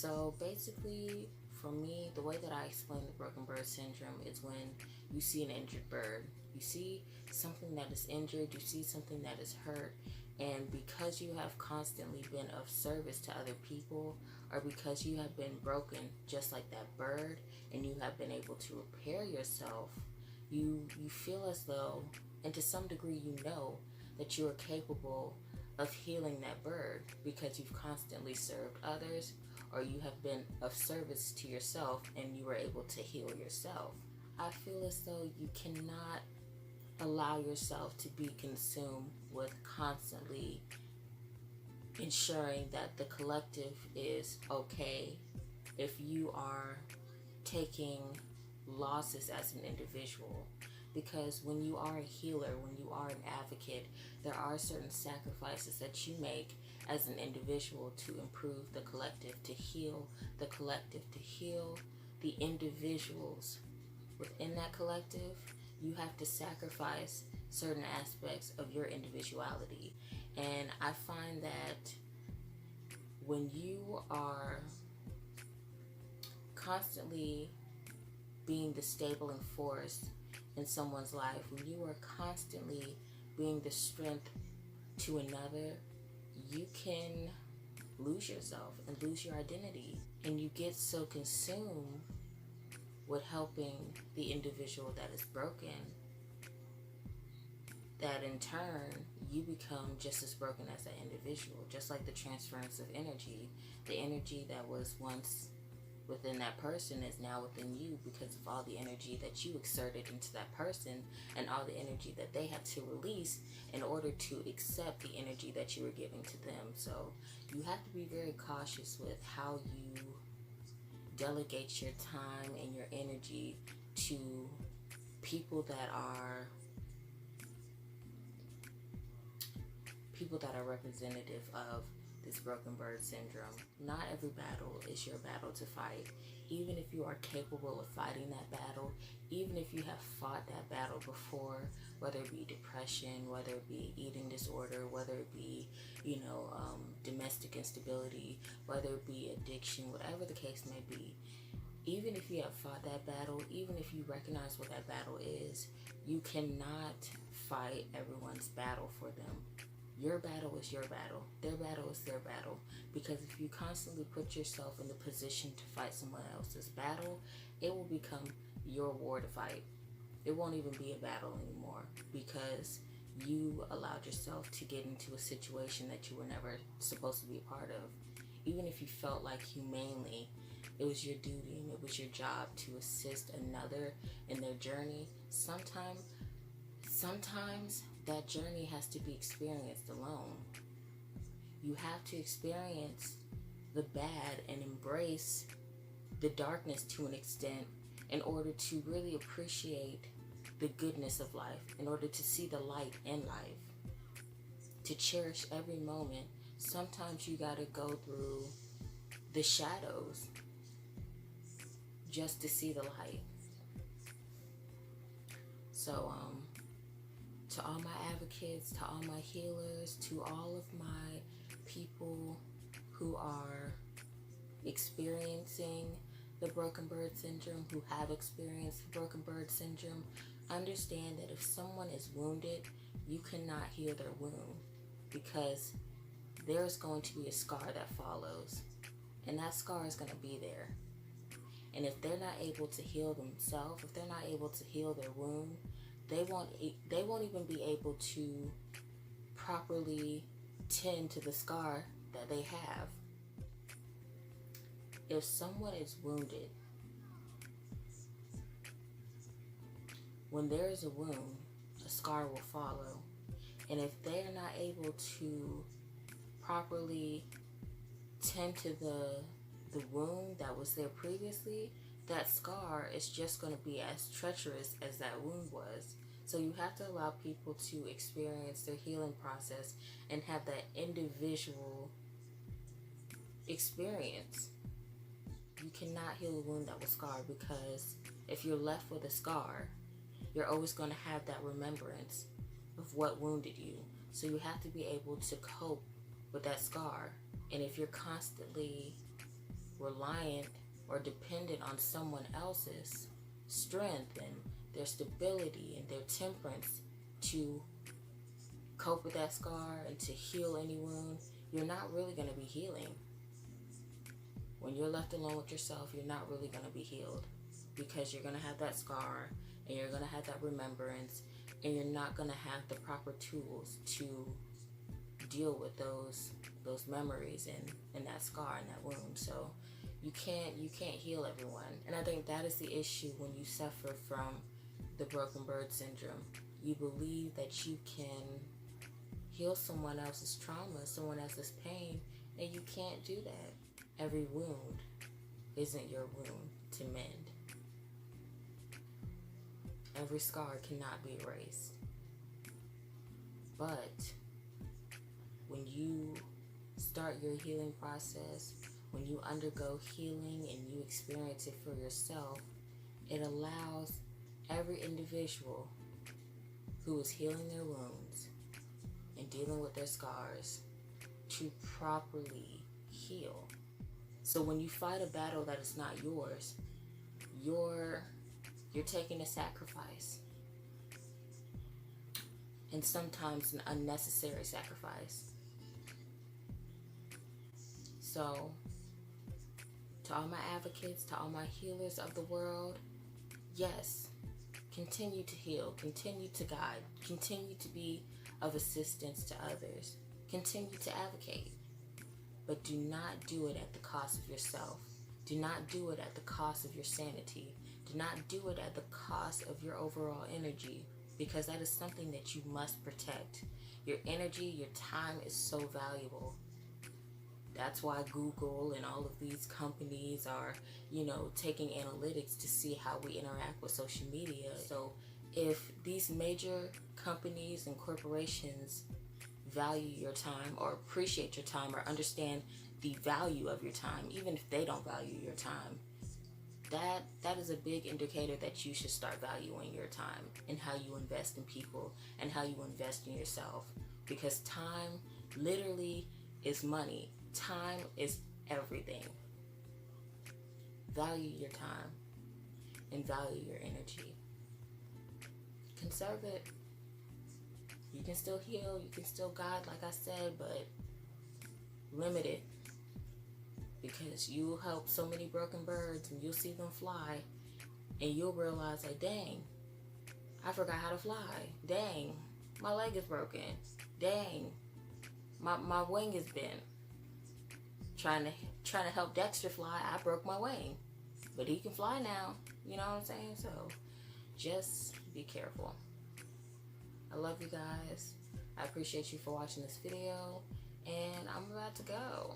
So basically, for me, the way that I explain the broken bird syndrome is when you see an injured bird. You see something that is injured, you see something that is hurt, and because you have constantly been of service to other people, or because you have been broken just like that bird, and you have been able to repair yourself, you feel as though, and to some degree you know, that you are capable of healing that bird because you've constantly served others, or you have been of service to yourself and you were able to heal yourself. I feel as though you cannot allow yourself to be consumed with constantly ensuring that the collective is okay if you are taking losses as an individual. Because when you are a healer, when you are an advocate, there are certain sacrifices that you make as an individual to improve the collective, to heal the collective, to heal the individuals within that collective. You have to sacrifice certain aspects of your individuality. And I find that when you are constantly being the stabling force in someone's life, when you are constantly being the strength to another, you can lose yourself and lose your identity. And you get so consumed with helping the individual that is broken that in turn you become just as broken as that individual. Just like the transference of energy, the energy that was once within that person is now within you because of all the energy that you exerted into that person and all the energy that they had to release in order to accept the energy that you were giving to them. So you have to be very cautious with how you delegate your time and your energy to people that are representative of this broken bird syndrome. Not every battle is your battle to fight. Even if you are capable of fighting that battle, even if you have fought that battle before, whether it be depression, whether it be eating disorder, whether it be, domestic instability, whether it be addiction, whatever the case may be, even if you have fought that battle, even if you recognize what that battle is, you cannot fight everyone's battle for them. Your battle is your battle. Their battle is their battle. Because if you constantly put yourself in the position to fight someone else's battle, it will become your war to fight. It won't even be a battle anymore because you allowed yourself to get into a situation that you were never supposed to be a part of. Even if you felt like humanely it was your duty and it was your job to assist another in their journey, sometimes that journey has to be experienced alone. You have to experience the bad and embrace the darkness to an extent in order to really appreciate the goodness of life, in order to see the light in life, to cherish every moment. Sometimes you gotta go through the shadows just to see the light. So, to all my advocates, to all my healers, to all of my people who are experiencing the broken bird syndrome, who have experienced the broken bird syndrome, understand that if someone is wounded, you cannot heal their wound because there's going to be a scar that follows, and that scar is going to be there. And if they're not able to heal themselves, if they're not able to heal their wound, they won't even be able to properly tend to the scar that they have. If someone is wounded, when there is a wound, a scar will follow. And if they're not able to properly tend to the wound that was there previously, that scar is just going to be as treacherous as that wound was. So you have to allow people to experience their healing process and have that individual experience. You cannot heal a wound that was scarred, because if you're left with a scar, you're always going to have that remembrance of what wounded you. So you have to be able to cope with that scar. And if you're constantly reliant or dependent on someone else's strength and their stability and their temperance to cope with that scar and to heal any wound, you're not really going to be healing. When you're left alone with yourself, you're not really going to be healed, because you're going to have that scar and you're going to have that remembrance, and you're not going to have the proper tools to deal with those memories and that scar and that wound. So you can't heal everyone. And I think that is the issue when you suffer from the broken bird syndrome. You believe that you can heal someone else's trauma, someone else's pain, and you can't do that. Every wound isn't your wound to mend. Every scar cannot be erased. But when you start your healing process, when you undergo healing and you experience it for yourself, it allows every individual who is healing their wounds and dealing with their scars to properly heal. So when you fight a battle that is not yours, you're taking a sacrifice. And sometimes an unnecessary sacrifice. So, to all my advocates, to all my healers of the world, yes, continue to heal, continue to guide, continue to be of assistance to others, continue to advocate, but do not do it at the cost of yourself. Do not do it at the cost of your sanity. Do not do it at the cost of your overall energy, because that is something that you must protect. Your energy, your time is so valuable. That's why Google and all of these companies are, taking analytics to see how we interact with social media. So if these major companies and corporations value your time or appreciate your time or understand the value of your time, even if they don't value your time, that is a big indicator that you should start valuing your time and how you invest in people and how you invest in yourself. Because time literally is money. Time is everything. Value your time and value your energy. Conserve it. You can still heal, you can still guide, like I said, but limit it. Because you'll help so many broken birds and you'll see them fly and you'll realize, like, dang, I forgot how to fly. Dang, my leg is broken. Dang, my wing is bent. Trying to help Dexter fly, I broke my wing. But he can fly now. You know what I'm saying? So just be careful. I love you guys. I appreciate you for watching this video. And I'm about to go.